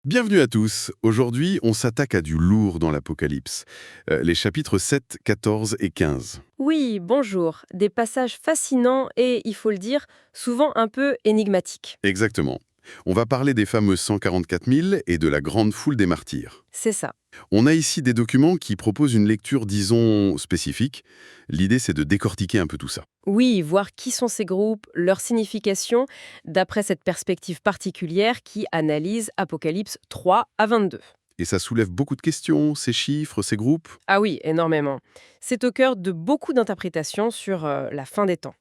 Bienvenue à tous. Aujourd'hui, on s'attaque à du lourd dans l'Apocalypse. Les chapitres 7, 14 et 15. Oui, bonjour. Des passages fascinants et, il faut le dire, souvent un peu énigmatiques. Exactement. On va parler des fameux 144 000 et de la grande foule des martyrs. C'est ça. On a ici des documents qui proposent une lecture, disons, spécifique. L'idée, c'est de décortiquer un peu tout ça. Oui, voir qui sont ces groupes, leur signification, d'après cette perspective particulière qui analyse Apocalypse 3 à 22. Et ça soulève beaucoup de questions, ces chiffres, ces groupes. Ah oui, énormément. C'est au cœur de beaucoup d'interprétations sur la fin des temps.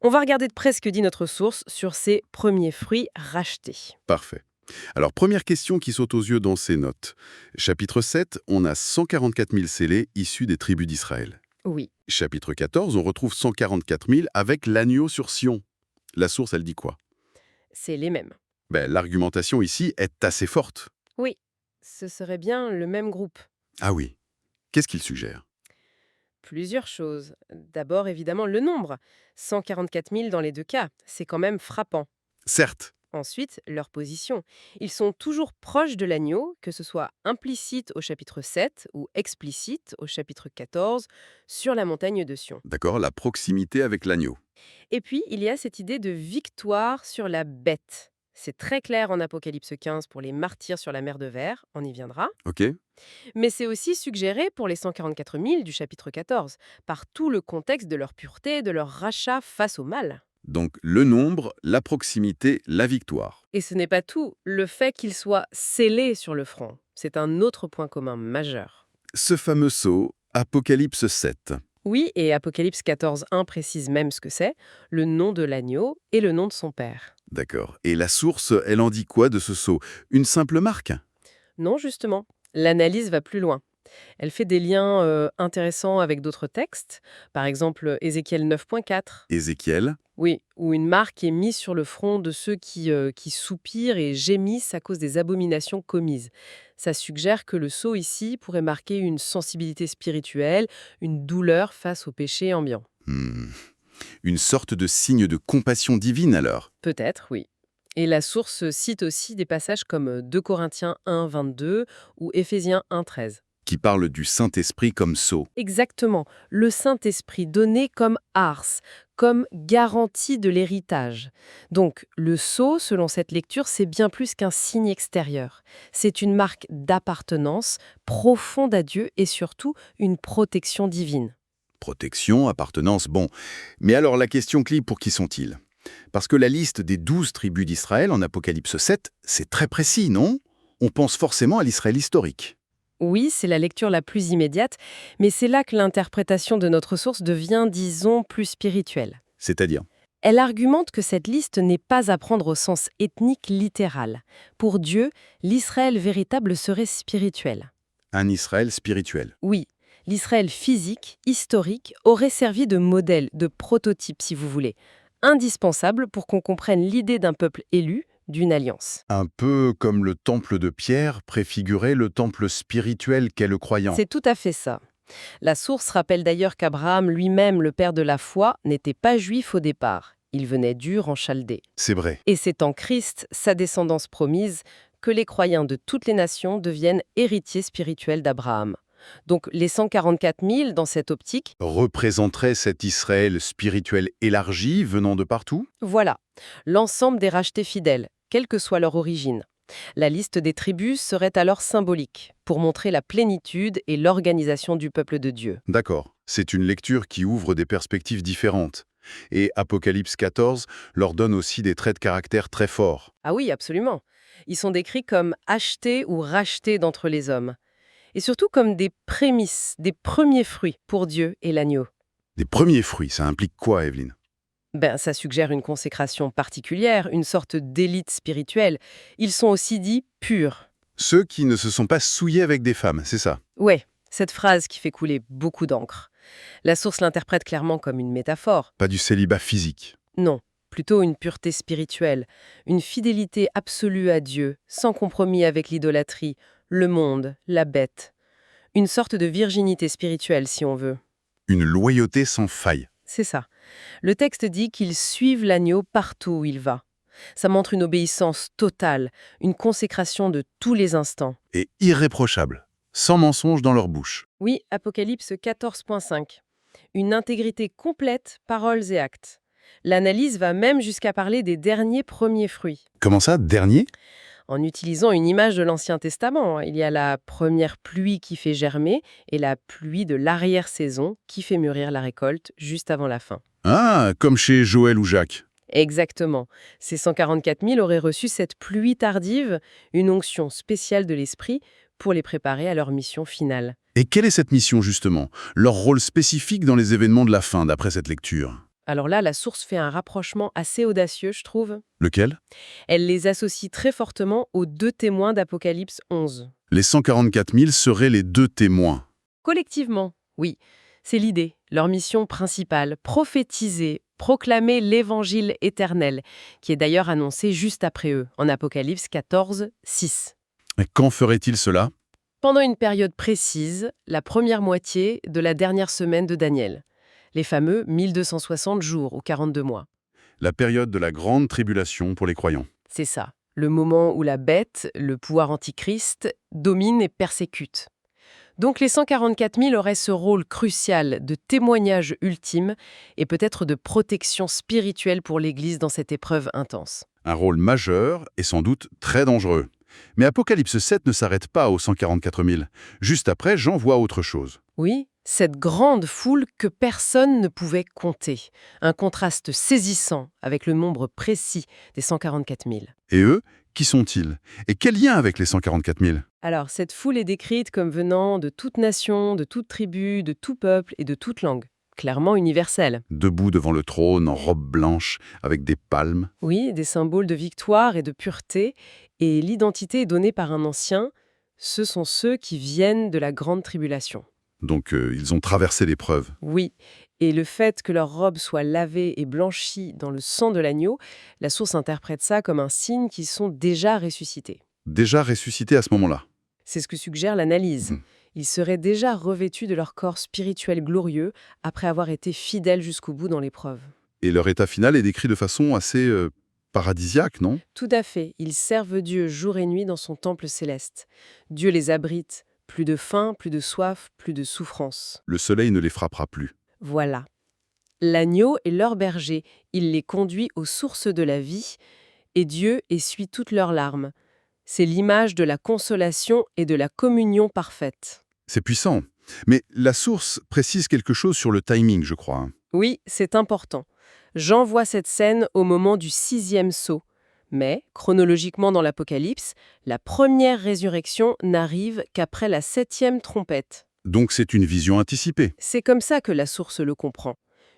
On va regarder de près ce que dit notre source sur ces premiers fruits rachetés. Parfait. Alors, première question qui saute aux yeux dans ces notes. Chapitre 7, on a 144 000 scellés issus des tribus d'Israël. Oui, Chapitre 14, on retrouve 144 000 avec l'agneau sur Sion. La source, elle dit quoi? c'est les mêmes. L'argumentation ici est assez forte. Oui, ce serait bien le même groupe. Ah oui. Qu'est-ce qu'il suggère? Plusieurs choses. D'abord, évidemment, le nombre. 144 000 dans les deux cas, c'est quand même frappant. Certes. Ensuite, leur position. Ils sont toujours proches de l'agneau, que ce soit implicite au chapitre 7 ou explicite au chapitre 14, sur la montagne de Sion. D'accord, la proximité avec l'agneau. Et puis, il y a cette idée de victoire sur la bête. C'est très clair en Apocalypse 15 pour les martyrs sur la mer de Verre, on y viendra. Ok. Mais c'est aussi suggéré pour les 144 000 du chapitre 14, par tout le contexte de leur pureté, de leur rachat face au mal. Donc le nombre, la proximité, la victoire. Et ce n'est pas tout, le fait qu'ils soient scellés sur le front, c'est un autre point commun majeur. Ce fameux sceau, Apocalypse 7. Oui, et Apocalypse 14.1 précise même ce que c'est, le nom de l'agneau et le nom de son père. D'accord. Et la source, elle en dit quoi de ce sceau? Une simple marque? Non, justement, l'analyse va plus loin. Elle fait des liens intéressants avec d'autres textes, par exemple Ézéchiel 9.4. Ézéchiel? Oui, où une marque est mise sur le front de ceux qui soupirent et gémissent à cause des abominations commises. Ça suggère que le sceau ici pourrait marquer une sensibilité spirituelle, une douleur face au péché ambiant. Hmm. Une sorte de signe de compassion divine alors. Peut-être, oui. Et la source cite aussi des passages comme 2 Corinthiens 1, 22 ou Éphésiens 1, 13. Qui parle du Saint-Esprit comme sceau. Exactement, le Saint-Esprit donné comme ars, comme garantie de l'héritage. Donc, le sceau, selon cette lecture, c'est bien plus qu'un signe extérieur. C'est une marque d'appartenance profonde à Dieu et surtout une protection divine. Protection, appartenance, bon. Mais alors la question clé, pour qui sont-ils? Parce que la liste des 12 tribus d'Israël en Apocalypse 7, c'est très précis, non? On pense forcément à l'Israël historique. Oui, c'est la lecture la plus immédiate, mais c'est là que l'interprétation de notre source devient, disons, plus spirituelle. C'est-à-dire, Elle argumente que cette liste n'est pas à prendre au sens ethnique littéral. Pour Dieu, l'Israël véritable serait spirituel. un Israël spirituel. Oui, l'Israël physique, historique, aurait servi de modèle, de prototype si vous voulez, indispensable pour qu'on comprenne l'idée d'un peuple élu, d'une alliance. Un peu comme le temple de Pierre préfigurait le temple spirituel qu'est le croyant. C'est tout à fait ça. La source rappelle d'ailleurs qu'Abraham lui-même, le père de la foi, n'était pas juif au départ. Il venait d'Ur en Chaldée. C'est vrai. Et c'est en Christ, sa descendance promise, que les croyants de toutes les nations deviennent héritiers spirituels d'Abraham. Donc les 144 000 dans cette optique, Représenterait cet Israël spirituel élargi venant de partout? voilà, l'ensemble des rachetés fidèles, quelle que soit leur origine. La liste des tribus serait alors symbolique, pour montrer la plénitude et l'organisation du peuple de Dieu. D'accord. C'est une lecture qui ouvre des perspectives différentes. Et Apocalypse 14 leur donne aussi des traits de caractère très forts. Ah oui, absolument. Ils sont décrits comme achetés ou rachetés d'entre les hommes. Et surtout comme des prémices, des premiers fruits pour Dieu et l'agneau. Des premiers fruits, ça implique quoi, Evelyne? Ça suggère une consécration particulière, une sorte d'élite spirituelle. Ils sont aussi dits purs. Ceux qui ne se sont pas souillés avec des femmes, c'est ça? Ouais, cette phrase qui fait couler beaucoup d'encre. La source l'interprète clairement comme une métaphore. Pas du célibat physique. Non, plutôt une pureté spirituelle, une fidélité absolue à Dieu, sans compromis avec l'idolâtrie, le monde, la bête. Une sorte de virginité spirituelle, si on veut. Une loyauté sans faille. C'est ça. Le texte dit qu'ils suivent l'agneau partout où il va. Ça montre une obéissance totale, une consécration de tous les instants. Et irréprochable, sans mensonge dans leur bouche. Oui, Apocalypse 14.5. Une intégrité complète, paroles et actes. L'analyse va même jusqu'à parler des derniers premiers fruits. Comment ça, dernier? En utilisant une image de l'Ancien Testament, il y a la première pluie qui fait germer et la pluie de l'arrière-saison qui fait mûrir la récolte juste avant la fin. Ah, comme chez Joël ou Jacques. Exactement. Ces 144 000 auraient reçu cette pluie tardive, une onction spéciale de l'esprit pour les préparer à leur mission finale. Et quelle est cette mission, justement? Leur rôle spécifique dans les événements de la fin, d'après cette lecture? Alors là, la source fait un rapprochement assez audacieux, je trouve. Lequel? Elle les associe très fortement aux deux témoins d'Apocalypse 11. Les 144 000 seraient les deux témoins. Collectivement, oui, c'est l'idée. Leur mission principale, prophétiser, proclamer l'évangile éternel, qui est d'ailleurs annoncé juste après eux, en Apocalypse 14, 6. Et quand feraient-ils cela? Pendant une période précise, la première moitié de la dernière semaine de Daniel. Les fameux 1260 jours ou 42 mois. La période de la grande tribulation pour les croyants. C'est ça, le moment où la bête, le pouvoir antichrist, domine et persécute. Donc les 144 000 auraient ce rôle crucial de témoignage ultime et peut-être de protection spirituelle pour l'Église dans cette épreuve intense. Un rôle majeur et sans doute très dangereux. Mais Apocalypse 7 ne s'arrête pas aux 144 000. Juste après, Jean voit autre chose. Oui, cette grande foule que personne ne pouvait compter. Un contraste saisissant avec le nombre précis des 144 000. Et eux, qui sont-ils? Et quel lien avec les 144 000? Alors, cette foule est décrite comme venant de toute nation, de toute tribu, de tout peuple et de toute langue. Clairement universelle. Debout devant le trône, en robe blanche, avec des palmes. Oui, des symboles de victoire et de pureté. Et l'identité est donnée par un ancien. Ce sont ceux qui viennent de la grande tribulation. Donc ils ont traversé l'épreuve. Oui, et le fait que leur robe soit lavée et blanchie dans le sang de l'agneau, la source interprète ça comme un signe qu'ils sont déjà ressuscités. Déjà ressuscités à ce moment-là. C'est ce que suggère l'analyse. Mhm. Ils seraient déjà revêtus de leur corps spirituel glorieux après avoir été fidèles jusqu'au bout dans l'épreuve. Et leur état final est décrit de façon assez paradisiaque, non? Tout à fait, ils servent Dieu jour et nuit dans son temple céleste. Dieu les abrite, plus de faim, plus de soif, plus de souffrance. Le soleil ne les frappera plus. Voilà. L'agneau est leur berger, il les conduit aux sources de la vie, et Dieu essuie toutes leurs larmes. C'est l'image de la consolation et de la communion parfaite. C'est puissant. Mais la source précise quelque chose sur le timing, je crois. Hein. Oui, c'est important. Jean voit cette scène au moment du 6e sceau. Mais, chronologiquement dans l'Apocalypse, la première résurrection n'arrive qu'après la 7e trompette. Donc c'est une vision anticipée. C'est comme ça que la source le comprend.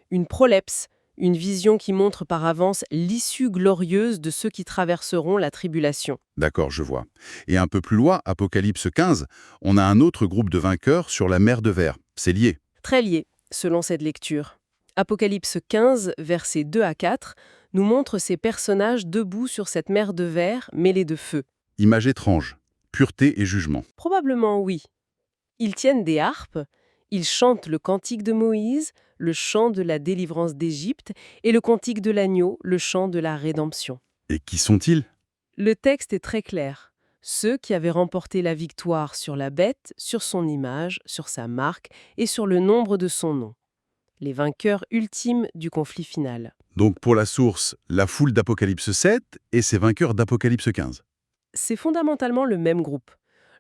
Une prolepse, une vision qui montre par avance l'issue glorieuse de ceux qui traverseront la tribulation. D'accord, je vois. Et un peu plus loin, Apocalypse 15, on a un autre groupe de vainqueurs sur la mer de verre. C'est lié. Très lié, selon cette lecture. Apocalypse 15, versets 2 à 4, nous montre ces personnages debout sur cette mer de verre mêlée de feu. Image étrange. Pureté et jugement. Probablement oui. Ils tiennent des harpes, ils chantent le cantique de Moïse, le chant de la délivrance d'Égypte, et le cantique de l'agneau, le chant de la rédemption. Et qui sont-ils? Le texte est très clair. Ceux qui avaient remporté la victoire sur la bête, sur son image, sur sa marque et sur le nombre de son nom. Les vainqueurs ultimes du conflit final. Donc pour la source, la foule d'Apocalypse 7 et ses vainqueurs d'Apocalypse 15. C'est fondamentalement le même groupe.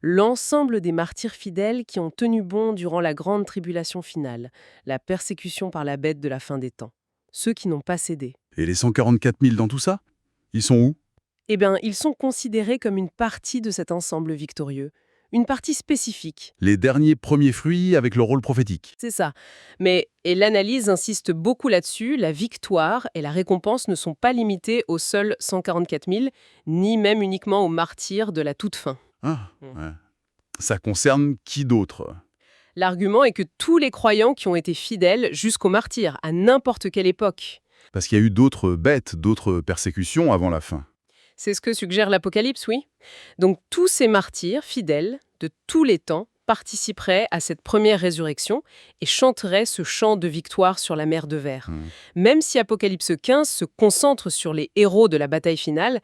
L'ensemble des martyrs fidèles qui ont tenu bon durant la grande tribulation finale, la persécution par la bête de la fin des temps. Ceux qui n'ont pas cédé. Et les 144 000 dans tout ça? Ils sont où? Eh bien, ils sont considérés comme une partie de cet ensemble victorieux. Une partie spécifique. Les derniers premiers fruits avec le rôle prophétique. C'est ça. Et l'analyse insiste beaucoup là-dessus, la victoire et la récompense ne sont pas limitées aux seuls 144 000, ni même uniquement aux martyrs de la toute fin. Ah, ouais. Ça concerne qui d'autre? L'argument est que tous les croyants qui ont été fidèles jusqu'au martyr, à n'importe quelle époque. Parce qu'il y a eu d'autres bêtes, d'autres persécutions avant la fin. C'est ce que suggère l'Apocalypse, oui. Donc tous ces martyrs fidèles, de tous les temps, participeraient à cette première résurrection et chanteraient ce chant de victoire sur la mer de verre. Hmm. Même si Apocalypse 15 se concentre sur les héros de la bataille finale,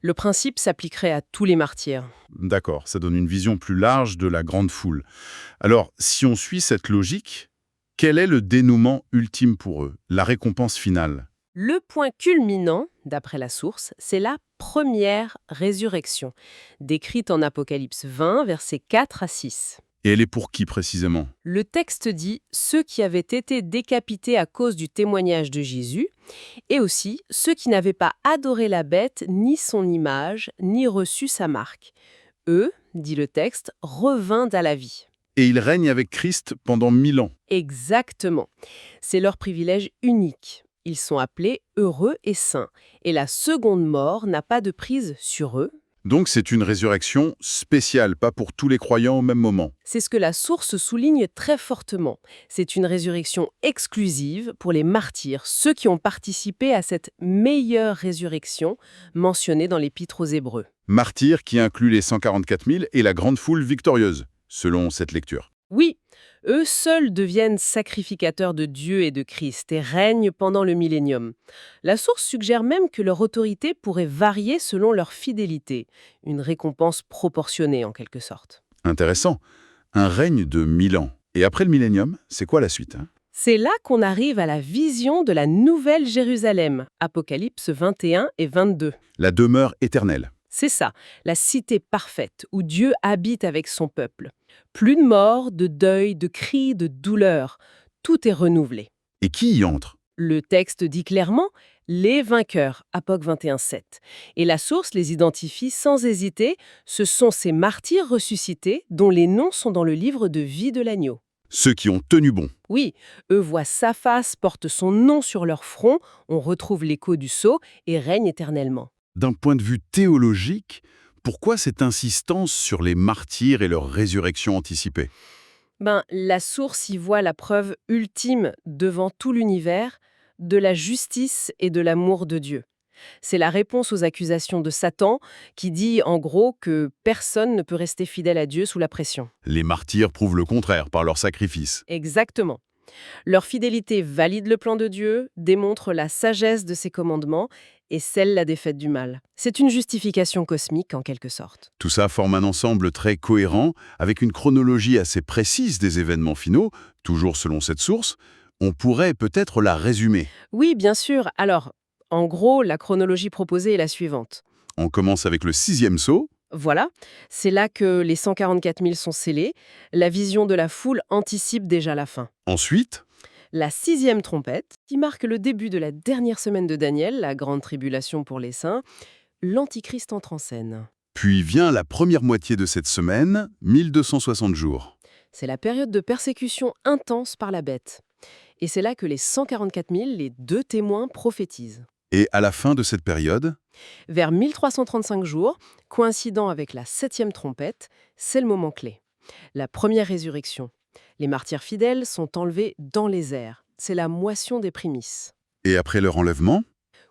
le principe s'appliquerait à tous les martyrs. D'accord, ça donne une vision plus large de la grande foule. Alors, si on suit cette logique, quel est le dénouement ultime pour eux, la récompense finale? Le point culminant, d'après la source, c'est la première résurrection, décrite en Apocalypse 20, versets 4 à 6. Et elle est pour qui précisément? Le texte dit « ceux qui avaient été décapités à cause du témoignage de Jésus » et aussi « ceux qui n'avaient pas adoré la bête, ni son image, ni reçu sa marque. Eux, dit le texte, revinrent à la vie. » Et ils règnent avec Christ pendant 1000 ans. Exactement. C'est leur privilège unique. Ils sont appelés heureux et saints, et la seconde mort n'a pas de prise sur eux. Donc c'est une résurrection spéciale, pas pour tous les croyants au même moment. C'est ce que la source souligne très fortement. C'est une résurrection exclusive pour les martyrs, ceux qui ont participé à cette meilleure résurrection mentionnée dans l'Épître aux Hébreux. Martyrs qui inclut les 144 000 et la grande foule victorieuse, selon cette lecture. Oui, eux seuls deviennent sacrificateurs de Dieu et de Christ et règnent pendant le millénium. La source suggère même que leur autorité pourrait varier selon leur fidélité, une récompense proportionnée en quelque sorte. Intéressant. Un règne de 1000 ans. Et après le millénium, c'est quoi la suite, hein? C'est là qu'on arrive à la vision de la Nouvelle Jérusalem, Apocalypse 21 et 22. La demeure éternelle. C'est ça, la cité parfaite où Dieu habite avec son peuple. Plus de mort, de deuil, de cris, de douleur. Tout est renouvelé. Et qui y entre? Le texte dit clairement « les vainqueurs », Apoc 21,7. Et la source les identifie sans hésiter, ce sont ces martyrs ressuscités dont les noms sont dans le livre de vie de l'agneau. Ceux qui ont tenu bon. Oui, eux voient sa face, portent son nom sur leur front, on retrouve l'écho du sceau et règnent éternellement. D'un point de vue théologique, pourquoi cette insistance sur les martyrs et leur résurrection anticipée? La source y voit la preuve ultime devant tout l'univers de la justice et de l'amour de Dieu. C'est la réponse aux accusations de Satan qui dit en gros que personne ne peut rester fidèle à Dieu sous la pression. Les martyrs prouvent le contraire par leur sacrifice. Exactement. Leur fidélité valide le plan de Dieu, démontre la sagesse de ses commandements et scelle la défaite du mal. C'est une justification cosmique en quelque sorte. Tout ça forme un ensemble très cohérent, avec une chronologie assez précise des événements finaux, toujours selon cette source. On pourrait peut-être la résumer. Oui, bien sûr. Alors, en gros, la chronologie proposée est la suivante. On commence avec le 6e sceau. Voilà, c'est là que les 144 000 sont scellés. La vision de la foule anticipe déjà la fin. Ensuite, La 6e trompette, qui marque le début de la dernière semaine de Daniel, la grande tribulation pour les saints, l'Antichrist entre en scène. puis vient la première moitié de cette semaine, 1260 jours. C'est la période de persécution intense par la bête. Et c'est là que les 144 000, les deux témoins, prophétisent. Et à la fin de cette période, Vers 1335 jours, coïncidant avec la 7e trompette, c'est le moment clé. La première résurrection. Les martyrs fidèles sont enlevés dans les airs. C'est la moisson des prémices. et après leur enlèvement,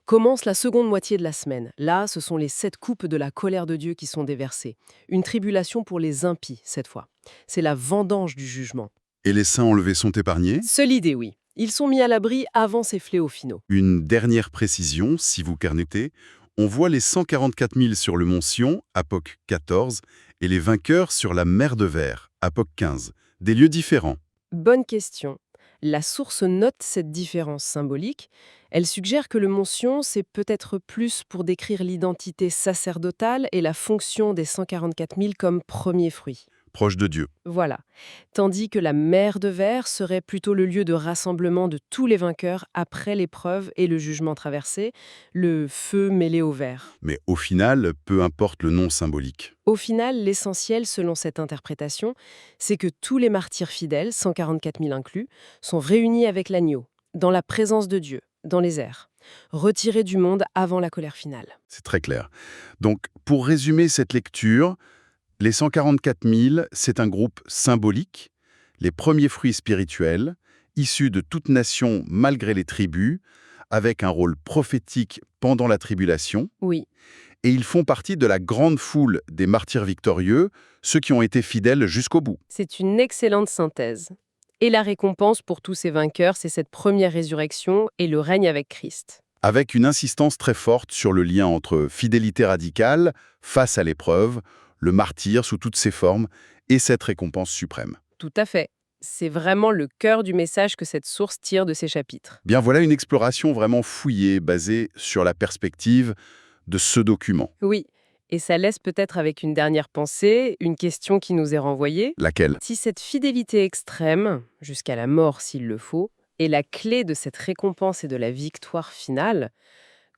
Commence la seconde moitié de la semaine. Là, ce sont les 7 coupes de la colère de Dieu qui sont déversées. Une tribulation pour les impies, cette fois. C'est la vendange du jugement. et les saints enlevés sont épargnés. Seule idée, oui. Ils sont mis à l'abri avant ces fléaux finaux. Une dernière précision, si vous carnetez, on voit les 144 000 sur le mont Sion, Apoc 14, et les vainqueurs sur la mer de verre, Apoc 15. Des lieux différents. Bonne question. La source note cette différence symbolique. Elle suggère que le mont Sion, c'est peut-être plus pour décrire l'identité sacerdotale et la fonction des 144 000 comme premier fruit. Proche de Dieu. Voilà. Tandis que la mer de verre serait plutôt le lieu de rassemblement de tous les vainqueurs après l'épreuve et le jugement traversé, le feu mêlé au verre. Mais au final, peu importe le nom symbolique. Au final, l'essentiel, selon cette interprétation, c'est que tous les martyrs fidèles, 144 000 inclus, sont réunis avec l'agneau, dans la présence de Dieu, dans les airs, retirés du monde avant la colère finale. C'est très clair. Donc, pour résumer cette lecture, les 144 000, c'est un groupe symbolique, les premiers fruits spirituels, issus de toute nation malgré les tribus, avec un rôle prophétique pendant la tribulation, Oui, et ils font partie de la grande foule des martyrs victorieux, ceux qui ont été fidèles jusqu'au bout. c'est une excellente synthèse. Et la récompense pour tous ces vainqueurs, c'est cette première résurrection et le règne avec Christ. Avec une insistance très forte sur le lien entre fidélité radicale face à l'épreuve, le martyr sous toutes ses formes, et cette récompense suprême. Tout à fait. C'est vraiment le cœur du message que cette source tire de ces chapitres. Bien voilà une exploration vraiment fouillée, basée sur la perspective de ce document. Oui, et ça laisse peut-être avec une dernière pensée, une question qui nous est renvoyée. Laquelle? Si cette fidélité extrême, jusqu'à la mort s'il le faut, est la clé de cette récompense et de la victoire finale,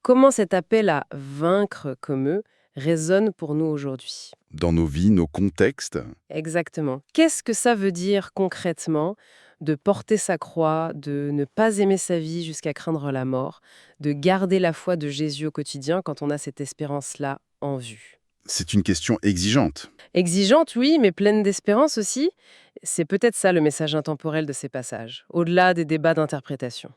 comment cet appel à vaincre comme eux résonne pour nous aujourd'hui? Dans nos vies, nos contextes, Exactement. Qu'est-ce que ça veut dire concrètement de porter sa croix, de ne pas aimer sa vie jusqu'à craindre la mort, de garder la foi de Jésus au quotidien quand on a cette espérance-là en vue? c'est une question exigeante. Exigeante, oui, mais pleine d'espérance aussi. C'est peut-être ça le message intemporel de ces passages, au-delà des débats d'interprétation.